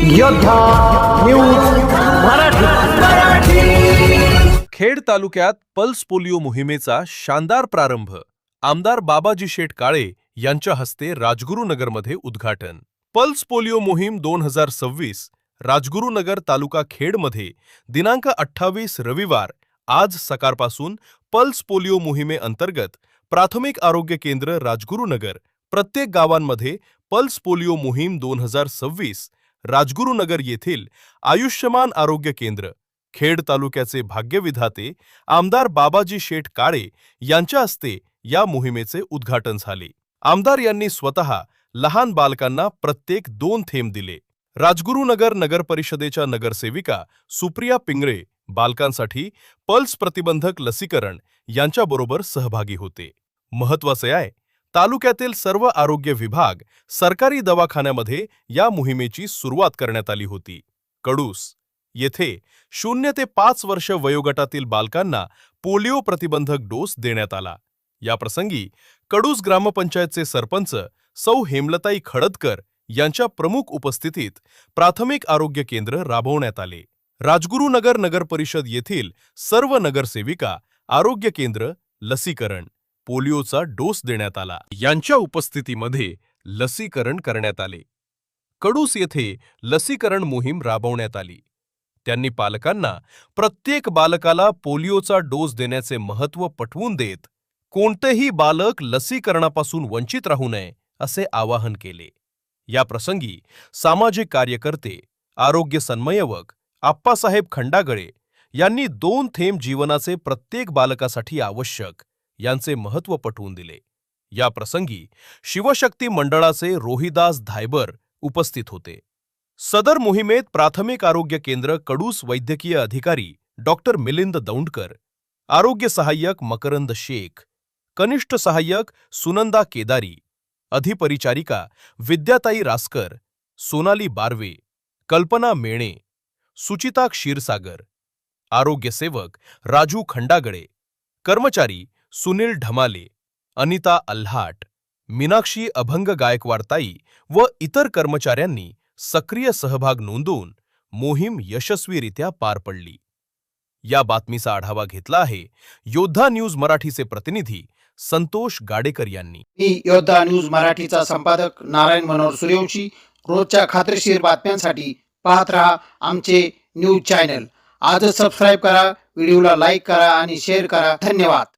योद्धा न्यूज मराठी। खेड तालुक्यात pulse polio मोहिमेचा शानदार प्रारंभ। आमदार बाबाजी शेठ काळे यांच्या हस्ते राजगुरुनगरमध्ये उद्घाटन। पल्स पोलिओ मोहीम 2026 राजगुरुनगर तालुका खेडमध्ये दिनांक 28 रविवार आज सकाळपासून पल्स पोलिओ मोहिमेअंतर्गत प्राथमिक आरोग्य केंद्र राजगुरुनगर प्रत्येक गावांमध्ये पल्स पोलिओ मोहीम 2026 राजगुरुनगर येथील आयुष्यमान आरोग्य केंद्र खेड तालुक्याचे भाग्यविधाते आमदार बाबाजी शेठ काळे यांच्या हस्ते या मोहिमेचे उद्घाटन झाले। आमदार यांनी स्वतः लहान बालकांना प्रत्येक 2 थेंब दिले। राजगुरुनगर नगर परिषदेच्या नगरसेविका सुप्रिया पिंगळे बालकांसाठी पल्स प्रतिबंधक लसीकरण यांच्याबरोबर सहभागी होते। महत्त्वाचे आहे, तालुक्यातील सर्व आरोग्य विभाग सरकारी दवाखान्यामध्ये या मोहिमेची सुरुवात करण्यात आली होती। कडूस येथे 0 ते 5 वर्ष वयोगटातील बालकांना पोलिओ प्रतिबंधक डोस देण्यात आला। या प्रसंगी कडूस ग्रामपंचायतचे सरपंच सौ हेमलताई खडदकर यांच्या प्रमुख उपस्थितीत प्राथमिक आरोग्य केंद्र राबवण्यात आले। राजगुरुनगर नगर परिषद येथील सर्व नगरसेविका आरोग्य केंद्र लसीकरण पोलिओचा डोस देण्यात आला। यांच्या उपस्थितीमध्ये लसीकरण करण्यात आले। कडूस येथे लसीकरण मोहीम राबवण्यात आली। त्यांनी पालकांना प्रत्येक बालकाला पोलिओचा डोस देण्याचे महत्त्व पटवून देत कोणतेही बालक लसीकरणापासून वंचित राहू नये असे आवाहन केले। या प्रसंगी सामाजिक कार्यकर्ते आरोग्य सन्मयवक आप्पासाहेब खंडागळे यांनी 2 थेंब जीवनाचे प्रत्येक बालकासाठी आवश्यक यांचे महत्त्व पटवून दिले। या प्रसंगी शिवशक्ती मंडळाचे रोहिदास धायबर उपस्थित होते। सदर मोहिमेत प्राथमिक आरोग्य केंद्र कडूस वैद्यकीय अधिकारी डॉक्टर मिलिंद दौंडकर, आरोग्य सहाय्यक मकरंद शेख, कनिष्ठ सहाय्यक सुनंदा केदारी, अधिपरिचारिका विद्याताई रासकर, सोनाली बारवे, कल्पना मेणे, सुचिता क्षीरसागर, आरोग्य सेवक राजू खंडागळे, कर्मचारी सुनील ढमाले, अनिता अल्हाट, मीनाक्षी अभंग गायकवाडताई व इतर कर्मचाऱ्यांनी सक्रिय सहभाग नोंदवून मोहीम यशस्वीरित्या पार पडली। या बातमीचा आढावा घेतला आहे योद्धा न्यूज मराठीचे प्रतिनिधी संतोष गाडेकर यांनी। मी योद्धा न्यूज मराठीचा संपादक नारायण मनोहर सूर्यवंशी। रोजच्या खात्रीशीर बातम्यांसाठी पाहत रहा आमचे न्यूज चॅनल। आजच सबस्क्राइब करा, व्हिडिओला लाईक करा आणि शेअर करा। धन्यवाद।